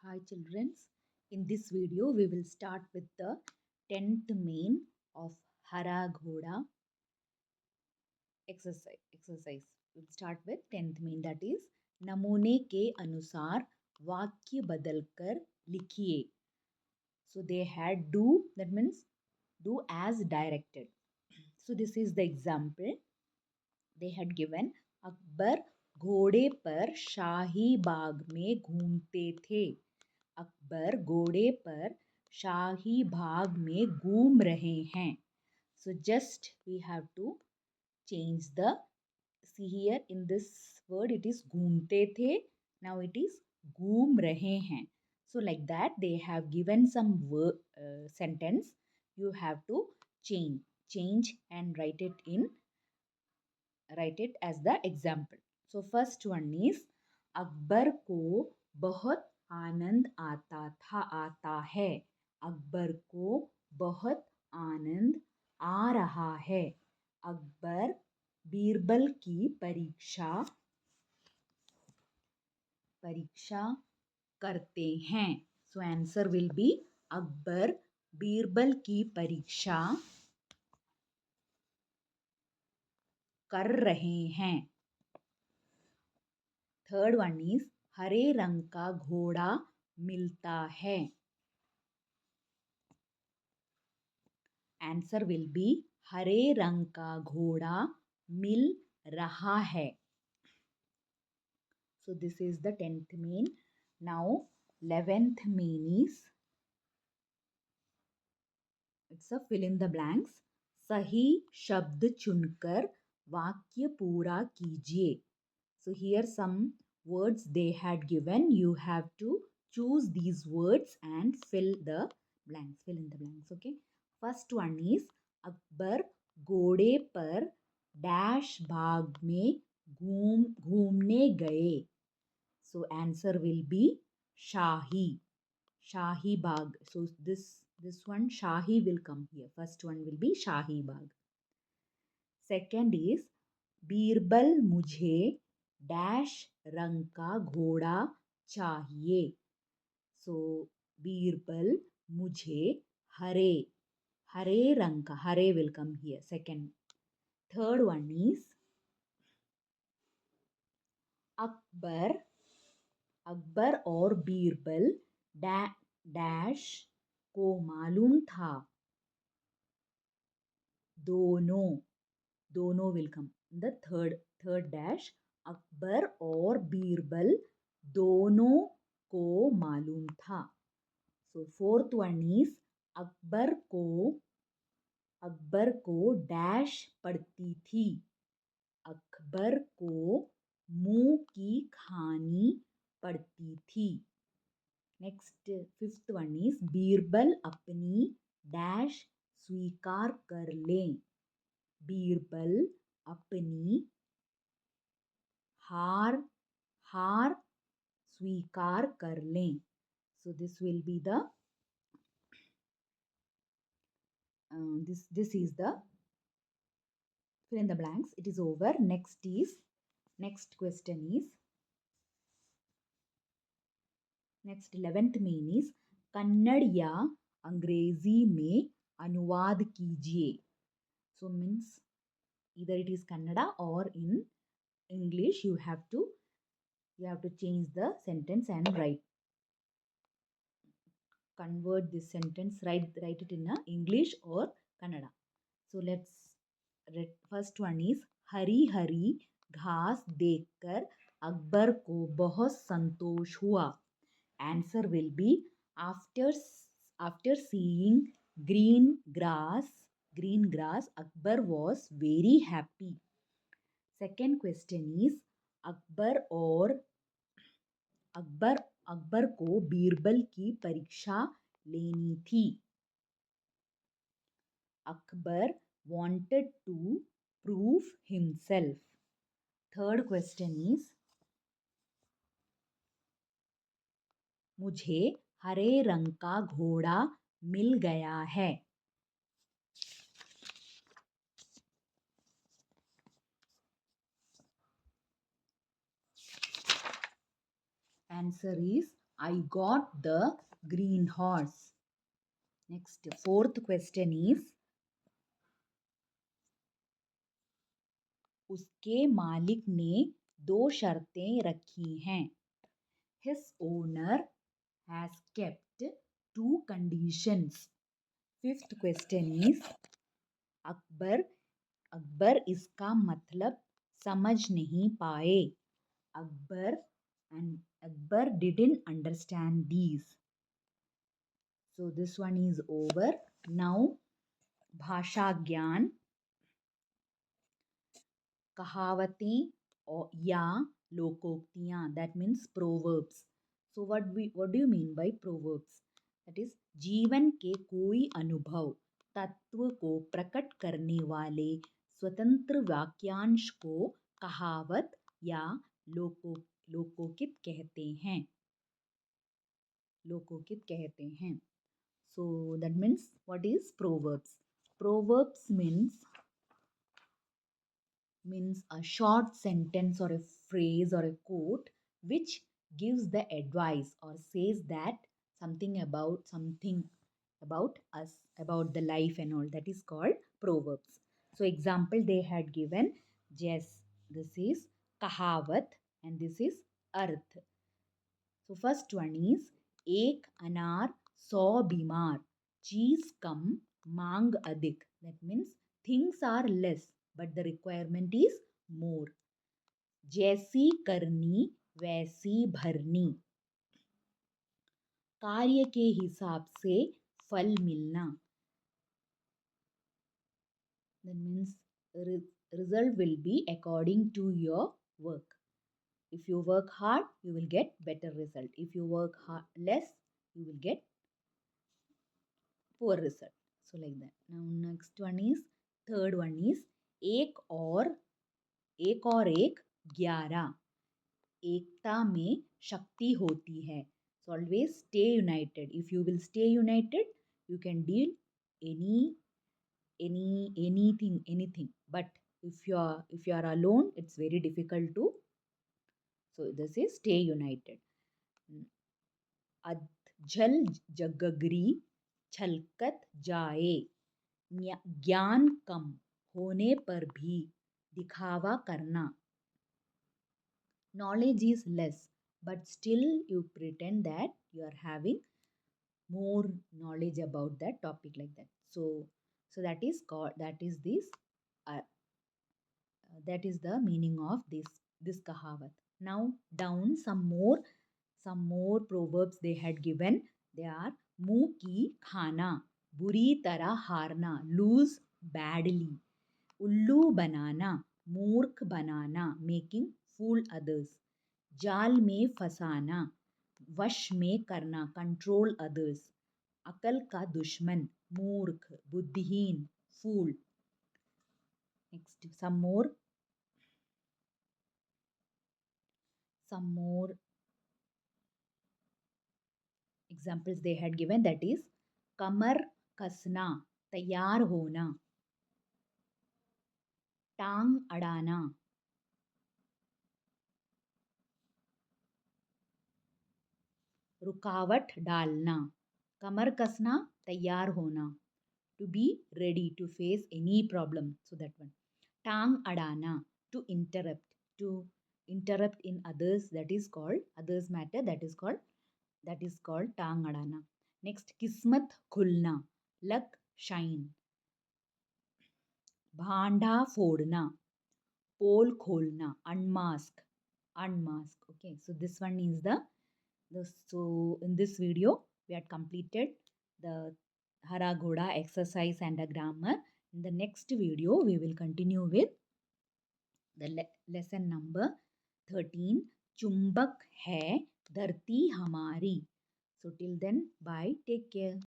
Hi children, in this video we will start with the 10th main of Hara Ghoda exercise. We'll start with 10th main, that is नमूने के अनुसार वाक्य बदलकर लिखिए. So they had do, that means do as directed. So this is the example. They had given Akbar घोड़े पर शाही बाग में घूमते थे. अकबर घोड़े पर शाही बाग में घूम रहे हैं. So just we have to change the, see here in this word it is घूमते थे, now it is घूम रहे हैं. So like that they have given some sentence, you have to change and write it as the example. So first one is Akbar को बहुत आनंद आता है. अकबर को बहुत आनंद आ रहा है. अकबर बीरबल की परीक्षा करते हैं. So answer will be Akbar Birbal की परीक्षा कर रहे हैं. थर्ड वन इज हरे रंग का घोड़ा मिलता है. आंसर विल बी हरे रंग का घोड़ा मिल रहा है. So this is the 10th main. Now 11th main is, it's a fill in the blanks. सही शब्द चुनकर वाक्य पूरा कीजिए. So here some words they had given. You have to choose these words and fill in the blanks. Okay. First one is Akbar घोड़े पर dash बाग में घूमने गए. So answer will be Shahi Bagh. So this one Shahi will come here. First one will be Shahi Bagh. Second is Birbal मुझे dash रंग का घोड़ा चाहिए. So बीरबल मुझे हरे रंग का, हरे will come here. Second. Third one is Akbar और बीरबल डैश को मालूम था. दोनों will come. The third dash, Akbar और बीरबल दोनों को मालूम था. So fourth one is Akbar को डैश पड़ती थी. अकबर को मुंह की खानी पड़ती थी. Next fifth one is Birbal अपनी डैश स्वीकार कर लें. बीरबल अपनी हार स्वीकार कर लें. So this will be the this is the fill in the blanks. It is over. Next question is, next 11th main is Kannada या अंग्रेजी में अनुवाद कीजिए. So means either it is Kannada or in English. You have to change the sentence and convert this sentence, write it in English or Kannada. So let's read. First one is Hari Hari घास देखकर अकबर को बहुत संतोष हुआ. Answer will be after seeing green grass, Akbar was very happy. Second question is Akbar को बीरबल की परीक्षा लेनी थी. Akbar wanted to prove himself. Third question is मुझे हरे रंग का घोड़ा मिल गया है. Answer is I got the green horse. Next, fourth question is, उसके मालिक ने 2 शर्तें रखी हैं. His owner has kept 2 conditions. Fifth question is, Akbar Akbar इसका मतलब समझ नहीं पाए. Akbar didn't understand these. So this one is over. Now भाषा ज्ञान, कहावतें और या लोकोक्तियाँ, that means proverbs. So what do you mean by proverbs? That is जीवन के कोई अनुभव तत्व को प्रकट करने वाले स्वतंत्र वाक्यांश को कहावत या लोकोकित कहते हैं. लोकोकित कहते हैं. So that means what is proverbs? Proverbs means a short sentence or a phrase or a quote which gives the advice or says that something about us, about the life and all. That is called proverbs. So example they had given, yes, this is kahavat and this is arth. So first one is, एक अनार 100 बीमार, चीज कम मांग अधिक. That means things are less but the requirement is more. जैसी करनी वैसी भरनी, कार्य के हिसाब से फल मिलना. That means result will be according to your work. If you work hard, you will get better result. If you work less, you will get poor result. So like that. Now next one is, third one is, एक और एक 11. एकता में शक्ति होती है. So always stay united. If you will stay united, you can deal anything. But if you are alone, it's very difficult to. So this is stay united. अधजल जगगरी छलकत जाए, ज्ञान कम होने पर भी दिखावा करना. Knowledge is less but still you pretend that you are having more knowledge about that topic, like that. So that is called, that is the meaning of this kahavat. Now down some more proverbs they had given. They are, मुंह की खाना, बुरी तरह हारना, lose badly. उल्लू बनाना, मूर्ख बनाना, making fool others. जाल में फंसाना, वश में करना, control others. अकल का दुश्मन, मूर्ख, बुद्धिहीन, fool. Next, some more examples they had given. That is, कमर कसना, तैयार होना, टांग अड़ाना, रुकावट डालना. कमर कसना, तैयार होना, to be ready to face any problem. So that one. टांग अड़ाना, to interrupt in others, that is called others matter, that is called टांग अड़ाना. Next, किस्मत खुलना, luck shine. भांडा फोड़ना, पोल खोलना, unmask. Okay, so this one is so in this video we had completed the Hara Ghoda exercise and a grammar. In the next video we will continue with the lesson number 13, चुंबक है धरती हमारी. So till then, bye, take care.